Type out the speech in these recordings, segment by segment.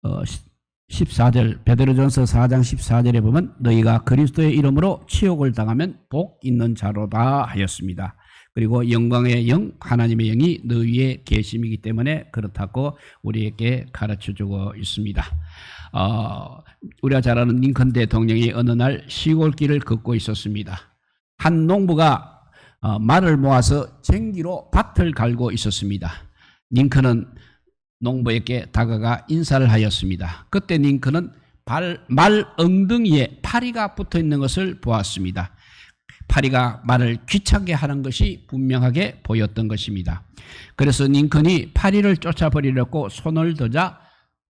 14절 베드로전서 4장 14절에 보면 너희가 그리스도의 이름으로 치욕을 당하면 복 있는 자로다 하였습니다. 그리고 영광의 영 하나님의 영이 너희 위에 계심이기 때문에 그렇다고 우리에게 가르쳐주고 있습니다. 우리가 잘 아는 링컨 대통령이 어느 날 시골길을 걷고 있었습니다. 한 농부가 말을 모아서 쟁기로 밭을 갈고 있었습니다. 링컨은 농부에게 다가가 인사를 하였습니다. 그때 링컨은 말 엉덩이에 파리가 붙어 있는 것을 보았습니다. 파리가 말을 귀찮게 하는 것이 분명하게 보였던 것입니다. 그래서 링컨이 파리를 쫓아버리려고 손을 더자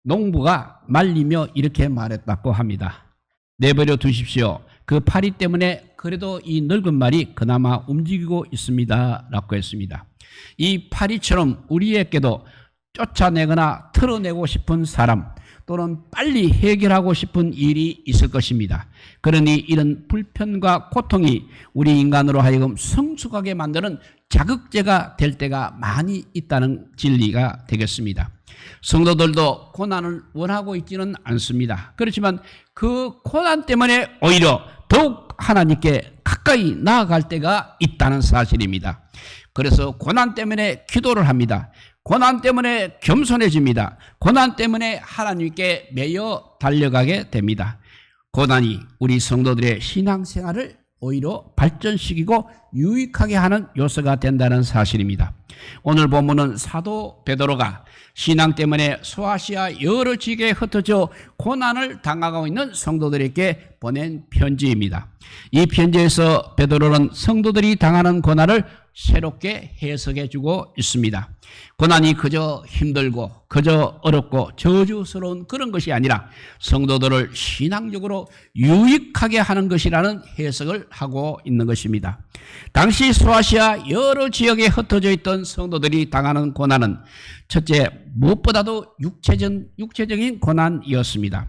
농부가 말리며 이렇게 말했다고 합니다. 내버려 두십시오. 그 파리 때문에 그래도 이 늙은 말이 그나마 움직이고 있습니다 라고 했습니다. 이 파리처럼 우리에게도 쫓아내거나 털어내고 싶은 사람 또는 빨리 해결하고 싶은 일이 있을 것입니다. 그러니 이런 불편과 고통이 우리 인간으로 하여금 성숙하게 만드는 자극제가 될 때가 많이 있다는 진리가 되겠습니다. 성도들도 고난을 원하고 있지는 않습니다. 그렇지만 그 고난 때문에 오히려 더욱 하나님께 가까이 나아갈 때가 있다는 사실입니다. 그래서 고난 때문에 기도를 합니다. 고난 때문에 겸손해집니다. 고난 때문에 하나님께 매여 달려가게 됩니다. 고난이 우리 성도들의 신앙생활을 오히려 발전시키고 유익하게 하는 요소가 된다는 사실입니다. 오늘 본문은 사도 베드로가 신앙 때문에 소아시아 여러 지역에 흩어져 고난을 당하고 있는 성도들에게 보낸 편지입니다. 이 편지에서 베드로는 성도들이 당하는 고난을 새롭게 해석해주고 있습니다. 고난이 그저 힘들고 그저 어렵고 저주스러운 그런 것이 아니라 성도들을 신앙적으로 유익하게 하는 것이라는 해석을 하고 있는 것입니다. 당시 소아시아 여러 지역에 흩어져 있던 성도들이 당하는 고난은 첫째, 무엇보다도 육체적인 고난이었습니다.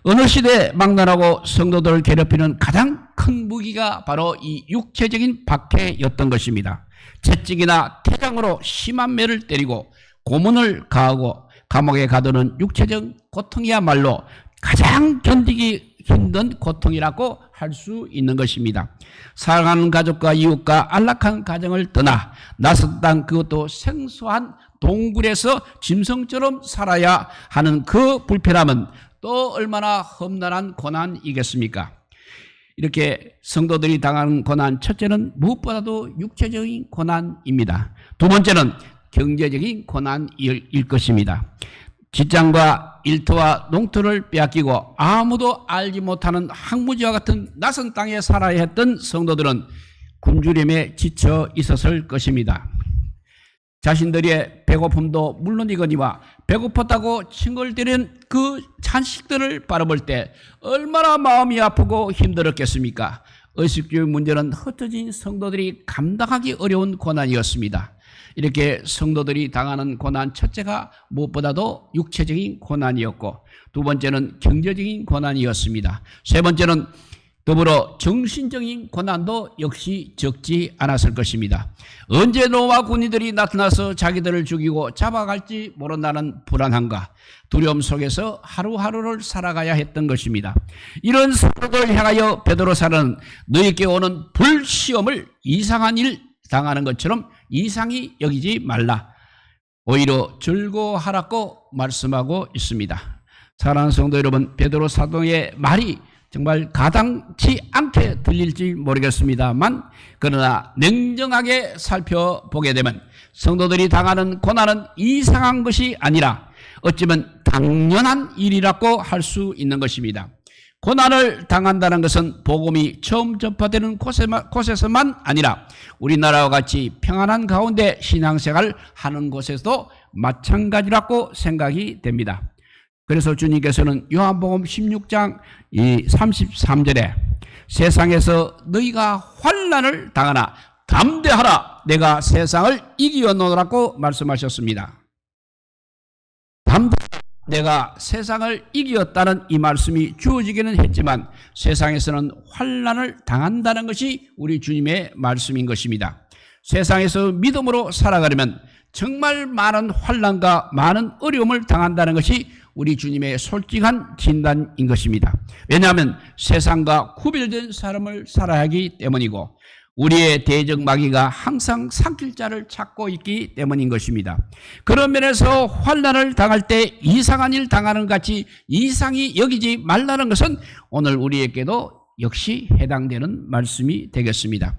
어느 시대 막론하고 성도들을 괴롭히는 가장 큰 무기가 바로 이 육체적인 박해였던 것입니다. 채찍이나 태장으로 심한 매를 때리고 고문을 가하고 감옥에 가두는 육체적 고통이야말로 가장 견디기 힘든 고통이라고 할 수 있는 것입니다. 사랑하는 가족과 이웃과 안락한 가정을 떠나 낯선 땅 그것도 생소한 동굴에서 짐승처럼 살아야 하는 그 불편함은 또 얼마나 험난한 고난이겠습니까? 이렇게 성도들이 당하는 고난, 첫째는 무엇보다도 육체적인 고난입니다. 두 번째는 경제적인 고난일 것입니다. 직장과 일터와 농토를 빼앗기고 아무도 알지 못하는 항무지와 같은 낯선 땅에 살아야 했던 성도들은 굶주림에 지쳐 있었을 것입니다. 자신들의 배고픔도 물론이거니와 배고팠다고 칭얼대는 그 잔식들을 바라볼 때 얼마나 마음이 아프고 힘들었겠습니까? 의식주의 문제는 흩어진 성도들이 감당하기 어려운 고난이었습니다. 이렇게 성도들이 당하는 고난, 첫째가 무엇보다도 육체적인 고난이었고 두 번째는 경제적인 고난이었습니다. 세 번째는 더불어 정신적인 고난도 역시 적지 않았을 것입니다. 언제 로마 군인들이 나타나서 자기들을 죽이고 잡아갈지 모른다는 불안함과 두려움 속에서 하루하루를 살아가야 했던 것입니다. 이런 성도들을 향하여 베드로사는 너희에게 오는 불시험을 이상한 일 당하는 것처럼 이상히 여기지 말라. 오히려 즐거워하라고 말씀하고 있습니다. 사랑하는 성도 여러분, 베드로 사도의 말이 정말 가당치 않게 들릴지 모르겠습니다만 그러나 냉정하게 살펴보게 되면 성도들이 당하는 고난은 이상한 것이 아니라 어쩌면 당연한 일이라고 할 수 있는 것입니다. 고난을 당한다는 것은 복음이 처음 전파되는 곳에서만 아니라 우리나라와 같이 평안한 가운데 신앙생활을 하는 곳에서도 마찬가지라고 생각이 됩니다. 그래서 주님께서는 요한복음 16장 33절에 세상에서 너희가 환난을 당하나 담대하라 내가 세상을 이기었노라고 말씀하셨습니다. 내가 세상을 이겼다는 이 말씀이 주어지기는 했지만 세상에서는 환난을 당한다는 것이 우리 주님의 말씀인 것입니다. 세상에서 믿음으로 살아가려면 정말 많은 환난과 많은 어려움을 당한다는 것이 우리 주님의 솔직한 진단인 것입니다. 왜냐하면 세상과 구별된 삶을 살아야 하기 때문이고 우리의 대적 마귀가 항상 삼킬 자를 찾고 있기 때문인 것입니다. 그런 면에서 환난을 당할 때 이상한 일 당하는 것 같이 이상히 여기지 말라는 것은 오늘 우리에게도 역시 해당되는 말씀이 되겠습니다.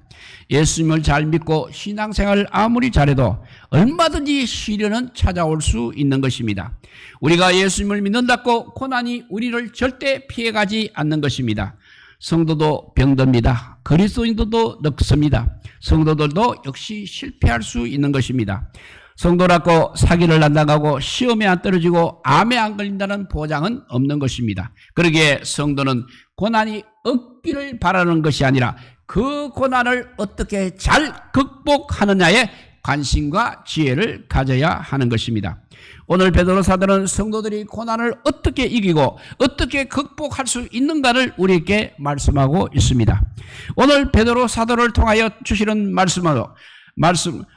예수님을 잘 믿고 신앙생활을 아무리 잘해도 얼마든지 시련은 찾아올 수 있는 것입니다. 우리가 예수님을 믿는다고 고난이 우리를 절대 피해가지 않는 것입니다. 성도도 병듭니다. 그리스도인들도 늙습니다. 성도들도 역시 실패할 수 있는 것입니다. 성도라고 사기를 안 당하고 시험에 안 떨어지고 암에 안 걸린다는 보장은 없는 것입니다. 그러기에 성도는 고난이 없기를 바라는 것이 아니라 그 고난을 어떻게 잘 극복하느냐에 관심과 지혜를 가져야 하는 것입니다. 오늘 베드로 사도는 성도들이 고난을 어떻게 이기고 어떻게 극복할 수 있는가를 우리에게 말씀하고 있습니다. 오늘 베드로 사도를 통하여 주시는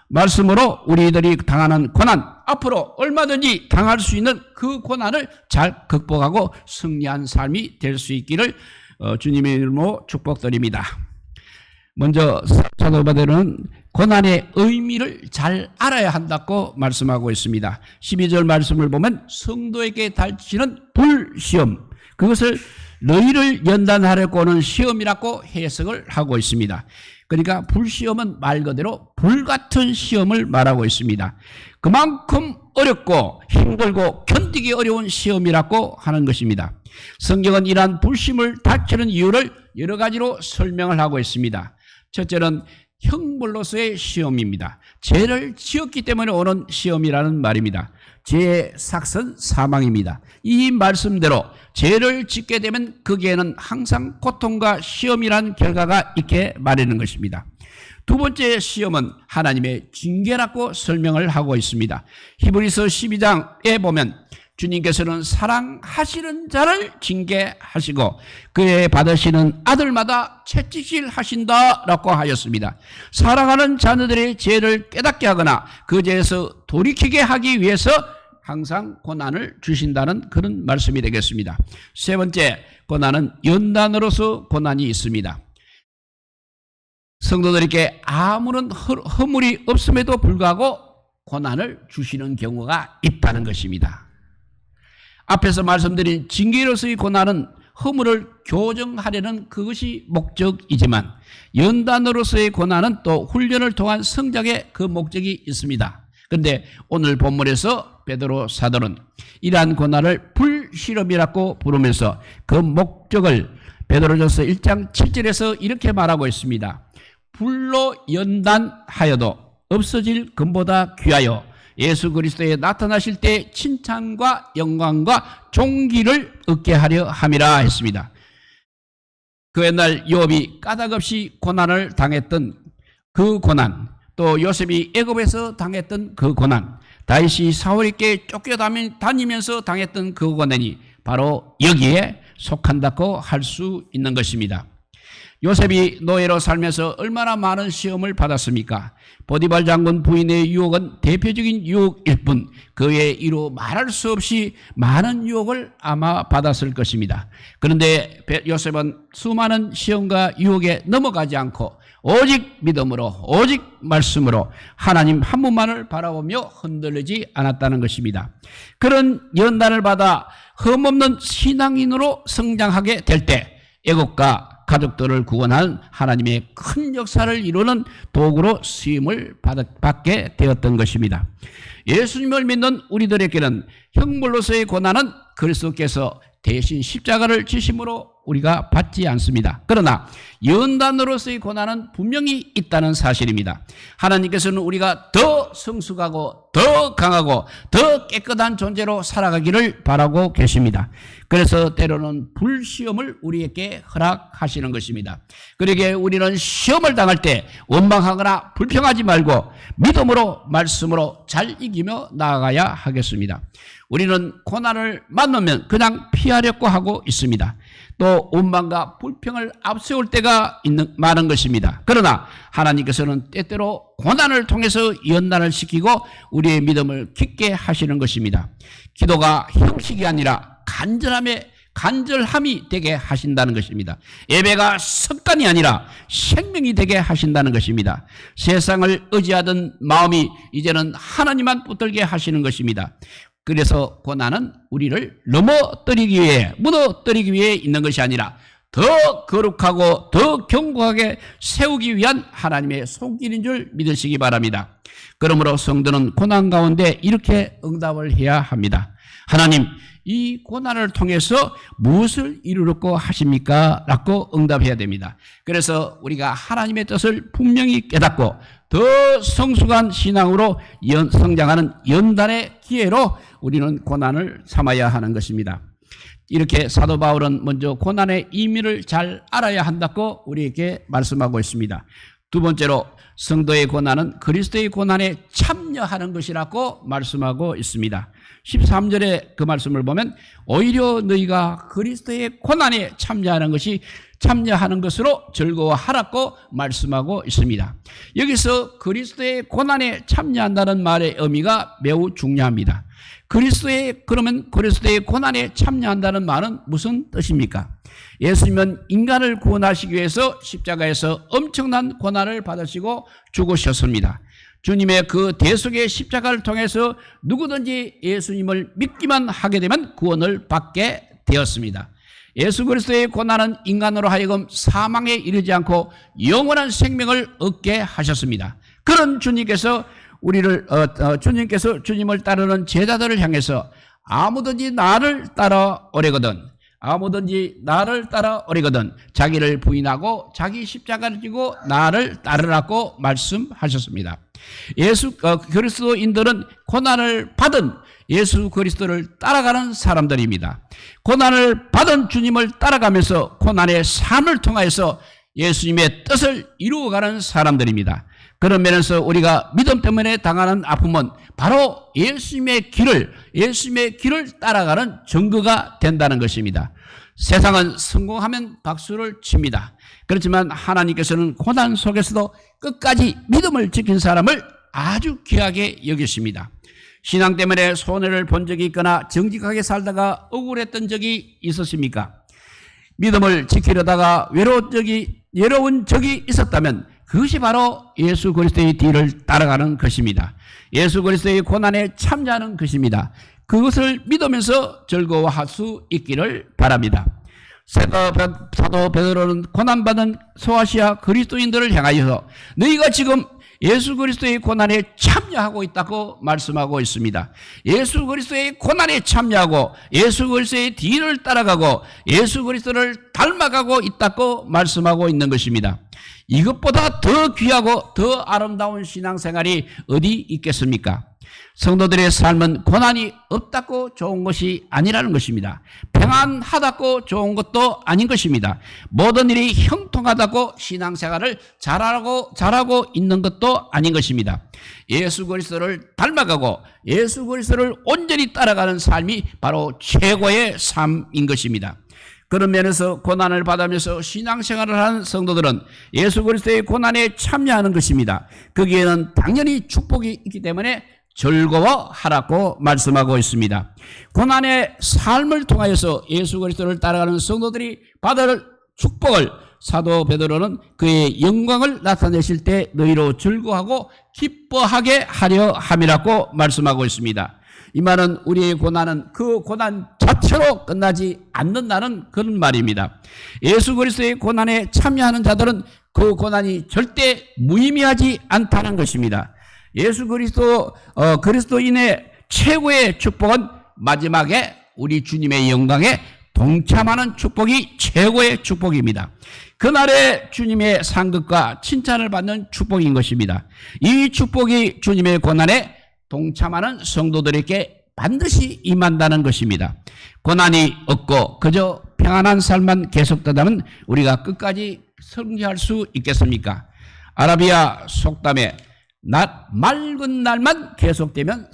말씀으로 우리들이 당하는 고난, 앞으로 얼마든지 당할 수 있는 그 고난을 잘 극복하고 승리한 삶이 될 수 있기를 주님의 이름으로 축복드립니다. 먼저 사도 바울은 고난의 의미를 잘 알아야 한다고 말씀하고 있습니다. 12절 말씀을 보면 성도에게 닥치는 불시험, 그것을 너희를 연단하려고 하는 시험이라고 해석을 하고 있습니다. 그러니까 불시험은 말 그대로 불같은 시험을 말하고 있습니다. 그만큼 어렵고 힘들고 견디기 어려운 시험이라고 하는 것입니다. 성경은 이러한 불시험을 닥치는 이유를 여러 가지로 설명을 하고 있습니다. 첫째는 형벌로서의 시험입니다. 죄를 지었기 때문에 오는 시험이라는 말입니다. 죄의 삭은 사망입니다. 이 말씀대로 죄를 짓게 되면 거기에는 항상 고통과 시험이라는 결과가 있게 마련인 것입니다. 두 번째 시험은 하나님의 징계라고 설명을 하고 있습니다. 히브리서 12장에 보면 주님께서는 사랑하시는 자를 징계하시고 그의 받으시는 아들마다 채찍질 하신다라고 하였습니다. 사랑하는 자녀들의 죄를 깨닫게 하거나 그 죄에서 돌이키게 하기 위해서 항상 고난을 주신다는 그런 말씀이 되겠습니다. 세 번째, 고난은 연단으로서 고난이 있습니다. 성도들에게 아무런 허물이 없음에도 불구하고 고난을 주시는 경우가 있다는 것입니다. 앞에서 말씀드린 징계로서의 고난은 허물을 교정하려는 그것이 목적이지만 연단으로서의 고난은 또 훈련을 통한 성장의 그 목적이 있습니다. 그런데 오늘 본문에서 베드로 사도는 이러한 고난을 불시험이라고 부르면서 그 목적을 베드로전서 1장 7절에서 이렇게 말하고 있습니다. 불로 연단하여도 없어질 금보다 귀하여 예수 그리스도에 나타나실 때 칭찬과 영광과 존귀를 얻게 하려 함이라 했습니다. 그 옛날 욥이 까닭없이 고난을 당했던 그 고난, 또 요셉이 애굽에서 당했던 그 고난, 다윗이 사울에게 쫓겨다니면서 당했던 그 고난이 바로 여기에 속한다고 할 수 있는 것입니다. 요셉이 노예로 살면서 얼마나 많은 시험을 받았습니까? 보디발 장군 부인의 유혹은 대표적인 유혹일 뿐 그 외에 이루 말할 수 없이 많은 유혹을 아마 받았을 것입니다. 그런데 요셉은 수많은 시험과 유혹에 넘어가지 않고 오직 믿음으로 오직 말씀으로 하나님 한 분만을 바라보며 흔들리지 않았다는 것입니다. 그런 연단을 받아 흠없는 신앙인으로 성장하게 될 때 애국과 가족들을 구원한 하나님의 큰 역사를 이루는 도구로 쓰임을 받게 되었던 것입니다. 예수님을 믿는 우리들에게는 형벌로서의 고난은 그리스도께서 대신 십자가를 지심으로 우리가 받지 않습니다. 그러나 연단으로서의 고난은 분명히 있다는 사실입니다. 하나님께서는 우리가 더 성숙하고 더 강하고 더 깨끗한 존재로 살아가기를 바라고 계십니다. 그래서 때로는 불시험을 우리에게 허락하시는 것입니다. 그러기에 우리는 시험을 당할 때 원망하거나 불평하지 말고 믿음으로 말씀으로 잘 이기며 나아가야 하겠습니다. 우리는 고난을 만나면 그냥 피하려고 하고 있습니다. 또 원망과 불평을 앞세울 때가 많은 것입니다. 그러나 하나님께서는 때때로 고난을 통해서 연단을 시키고 우리의 믿음을 깊게 하시는 것입니다. 기도가 형식이 아니라 간절함이 되게 하신다는 것입니다. 예배가 습관이 아니라 생명이 되게 하신다는 것입니다. 세상을 의지하던 마음이 이제는 하나님만 붙들게 하시는 것입니다. 그래서 고난은 우리를 무너뜨리기 위해 있는 것이 아니라 더 거룩하고 더 견고하게 세우기 위한 하나님의 손길인 줄 믿으시기 바랍니다. 그러므로 성도는 고난 가운데 이렇게 응답을 해야 합니다. 하나님, 이 고난을 통해서 무엇을 이루려고 하십니까? 라고 응답해야 됩니다. 그래서 우리가 하나님의 뜻을 분명히 깨닫고 더 성숙한 신앙으로 성장하는 연단의 기회로 우리는 고난을 삼아야 하는 것입니다. 이렇게 사도 바울은 먼저 고난의 의미를 잘 알아야 한다고 우리에게 말씀하고 있습니다. 두 번째로 성도의 고난은 그리스도의 고난에 참여하는 것이라고 말씀하고 있습니다. 13절에 그 말씀을 보면 오히려 너희가 그리스도의 고난에 참여하는 것으로 즐거워하라고 말씀하고 있습니다. 여기서 그리스도의 고난에 참여한다는 말의 의미가 매우 중요합니다. 그러면 그리스도의 고난에 참여한다는 말은 무슨 뜻입니까? 예수님은 인간을 구원하시기 위해서 십자가에서 엄청난 고난을 받으시고 죽으셨습니다. 주님의 그 대속의 십자가를 통해서 누구든지 예수님을 믿기만 하게 되면 구원을 받게 되었습니다. 예수 그리스도의 고난은 인간으로 하여금 사망에 이르지 않고 영원한 생명을 얻게 하셨습니다. 그런 주님께서 주님을 따르는 제자들을 향해서 아무든지 나를 따라오려거든 자기를 부인하고 자기 십자가를 지고 나를 따르라고 말씀하셨습니다. 그리스도인들은 고난을 받은 예수 그리스도를 따라가는 사람들입니다. 고난을 받은 주님을 따라가면서 고난의 삶을 통해서 예수님의 뜻을 이루어가는 사람들입니다. 그런 면에서 우리가 믿음 때문에 당하는 아픔은 바로 예수님의 길을 따라가는 증거가 된다는 것입니다. 세상은 성공하면 박수를 칩니다. 그렇지만 하나님께서는 고난 속에서도 끝까지 믿음을 지킨 사람을 아주 귀하게 여기십니다. 신앙 때문에 손해를 본 적이 있거나 정직하게 살다가 억울했던 적이 있으십니까? 믿음을 지키려다가 외로운 적이 있었다면 그것이 바로 예수 그리스도의 뒤를 따라가는 것입니다. 예수 그리스도의 고난에 참여하는 것입니다. 그것을 믿으면서 즐거워할 수 있기를 바랍니다. 사도 베드로는 고난받은 소아시아 그리스도인들을 향하여서 너희가 지금 예수 그리스도의 고난에 참여하고 있다고 말씀하고 있습니다. 예수 그리스도의 고난에 참여하고 예수 그리스도의 뒤를 따라가고 예수 그리스도를 닮아가고 있다고 말씀하고 있는 것입니다. 이것보다 더 귀하고 더 아름다운 신앙생활이 어디 있겠습니까? 성도들의 삶은 고난이 없다고 좋은 것이 아니라는 것입니다. 평안하다고 좋은 것도 아닌 것입니다. 모든 일이 형통하다고 신앙생활을 잘하고 있는 것도 아닌 것입니다. 예수 그리스도를 닮아가고 예수 그리스도를 온전히 따라가는 삶이 바로 최고의 삶인 것입니다. 그런 면에서 고난을 받으면서 신앙생활을 하는 성도들은 예수 그리스도의 고난에 참여하는 것입니다. 거기에는 당연히 축복이 있기 때문에 즐거워하라고 말씀하고 있습니다. 고난의 삶을 통하여서 예수 그리스도를 따라가는 성도들이 받을 축복을 사도 베드로는 그의 영광을 나타내실 때 너희로 즐거워하고 기뻐하게 하려 함이라고 말씀하고 있습니다. 이 말은 우리의 고난은 그 고난 자체로 끝나지 않는다는 그런 말입니다. 예수 그리스도의 고난에 참여하는 자들은 그 고난이 절대 무의미하지 않다는 것입니다. 예수 그리스도인의 최고의 축복은 마지막에 우리 주님의 영광에 동참하는 축복이 최고의 축복입니다. 그날의 주님의 상급과 칭찬을 받는 축복인 것입니다. 이 축복이 주님의 고난에 동참하는 성도들에게 반드시 임한다는 것입니다. 고난이 없고 그저 평안한 삶만 계속되다면 우리가 끝까지 성취할 수 있겠습니까? 아라비아 속담에 맑은 날만 계속되면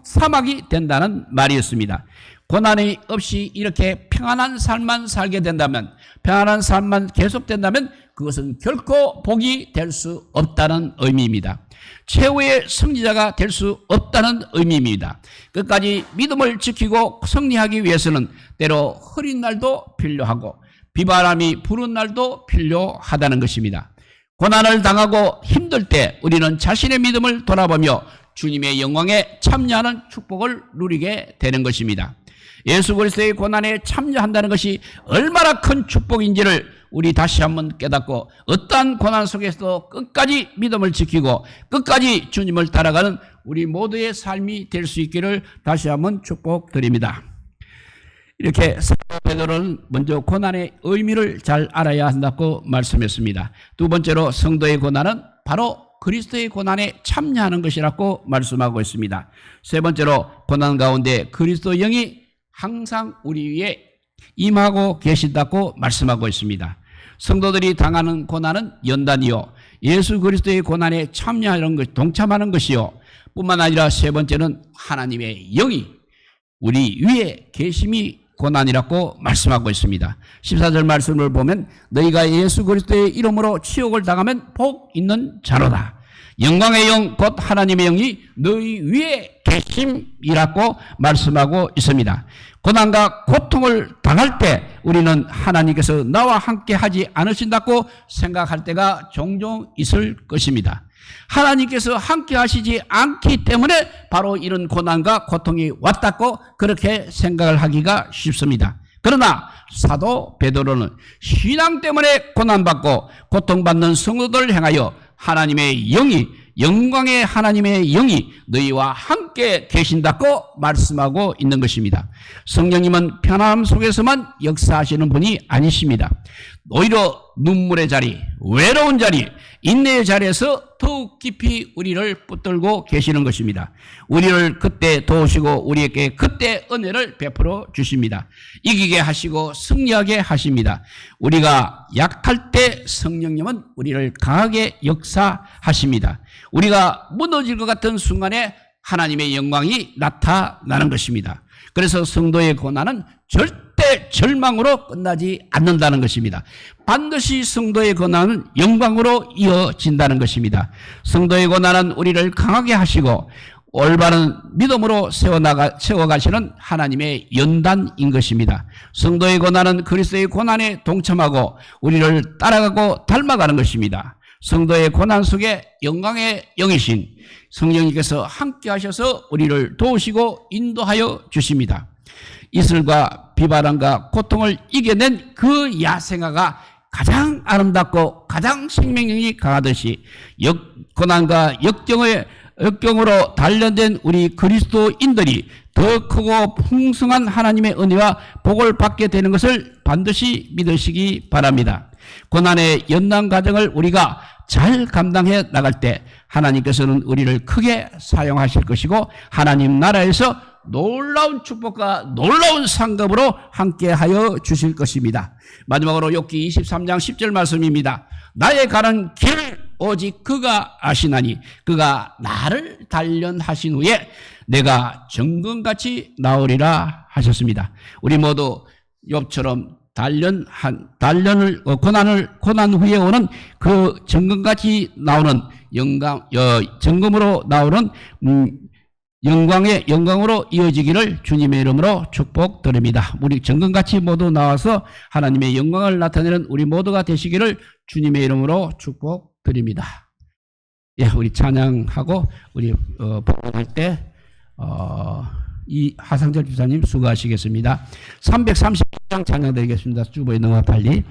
사막이 된다는 말이었습니다. 고난이 없이 이렇게 평안한 삶만 살게 된다면, 평안한 삶만 계속된다면 그것은 결코 복이 될 수 없다는 의미입니다. 최후의 승리자가 될 수 없다는 의미입니다. 끝까지 믿음을 지키고 승리하기 위해서는 때로 흐린 날도 필요하고 비바람이 부는 날도 필요하다는 것입니다. 고난을 당하고 힘들 때 우리는 자신의 믿음을 돌아보며 주님의 영광에 참여하는 축복을 누리게 되는 것입니다. 예수 그리스도의 고난에 참여한다는 것이 얼마나 큰 축복인지를 우리 다시 한번 깨닫고 어떠한 고난 속에서도 끝까지 믿음을 지키고 끝까지 주님을 따라가는 우리 모두의 삶이 될 수 있기를 다시 한번 축복드립니다. 이렇게 사도 베드로는 먼저 고난의 의미를 잘 알아야 한다고 말씀했습니다. 두 번째로 성도의 고난은 바로 그리스도의 고난에 참여하는 것이라고 말씀하고 있습니다. 세 번째로 고난 가운데 그리스도 영이 항상 우리 위에 임하고 계신다고 말씀하고 있습니다. 성도들이 당하는 고난은 연단이요, 예수 그리스도의 고난에 참여하는 것, 동참하는 것이요, 뿐만 아니라 세 번째는 하나님의 영이 우리 위에 계심이 고난이라고 말씀하고 있습니다. 14절 말씀을 보면 너희가 예수 그리스도의 이름으로 치욕을 당하면 복 있는 자로다. 영광의 영 곧 하나님의 영이 너희 위에 계심이라고 말씀하고 있습니다. 고난과 고통을 당할 때 우리는 하나님께서 나와 함께 하지 않으신다고 생각할 때가 종종 있을 것입니다. 하나님께서 함께 하시지 않기 때문에 바로 이런 고난과 고통이 왔다고 그렇게 생각을 하기가 쉽습니다. 그러나 사도 베드로는 신앙 때문에 고난받고 고통받는 성도들을 향하여 하나님의 영이, 영광의 하나님의 영이 너희와 함께 계신다고 말씀하고 있는 것입니다. 성령님은 편안함 속에서만 역사하시는 분이 아니십니다. 오히려 눈물의 자리, 외로운 자리, 인내의 자리에서 더욱 깊이 우리를 붙들고 계시는 것입니다. 우리를 그때 도우시고 우리에게 그때 은혜를 베풀어 주십니다. 이기게 하시고 승리하게 하십니다. 우리가 약할 때 성령님은 우리를 강하게 역사하십니다. 우리가 무너질 것 같은 순간에 하나님의 영광이 나타나는 것입니다. 그래서 성도의 고난은 절대 절망으로 끝나지 않는다는 것입니다. 반드시 성도의 고난은 영광으로 이어진다는 것입니다. 성도의 고난은 우리를 강하게 하시고 올바른 믿음으로 세워가시는 하나님의 연단인 것입니다. 성도의 고난은 그리스도의 고난에 동참하고 우리를 따라가고 닮아가는 것입니다. 성도의 고난 속에 영광의 영이신 성령님께서 함께 하셔서 우리를 도우시고 인도하여 주십니다. 이슬과 비바람과 고통을 이겨낸 그 야생화가 가장 아름답고 가장 생명력이 강하듯이 고난과 역경으로 단련된 우리 그리스도인들이 더 크고 풍성한 하나님의 은혜와 복을 받게 되는 것을 반드시 믿으시기 바랍니다. 고난의 연단 과정을 우리가 잘 감당해 나갈 때 하나님께서는 우리를 크게 사용하실 것이고 하나님 나라에서 놀라운 축복과 놀라운 상급으로 함께하여 주실 것입니다. 마지막으로 욥기 23장 10절 말씀입니다. 나의 가는 길 오직 그가 아시나니 그가 나를 단련하신 후에 내가 정금같이 나오리라 하셨습니다. 우리 모두 욥처럼 고난 후에 오는 그 정금같이 나오는 정금으로 나오는 영광으로 이어지기를 주님의 이름으로 축복드립니다. 우리 정금같이 모두 나와서 하나님의 영광을 나타내는 우리 모두가 되시기를 주님의 이름으로 축복드립니다. 예, 우리 찬양하고 우리 복음할 때 이 하상철 집사님 수고하시겠습니다. 330장 찬양 드리겠습니다. 주보에 넘어가 빨리.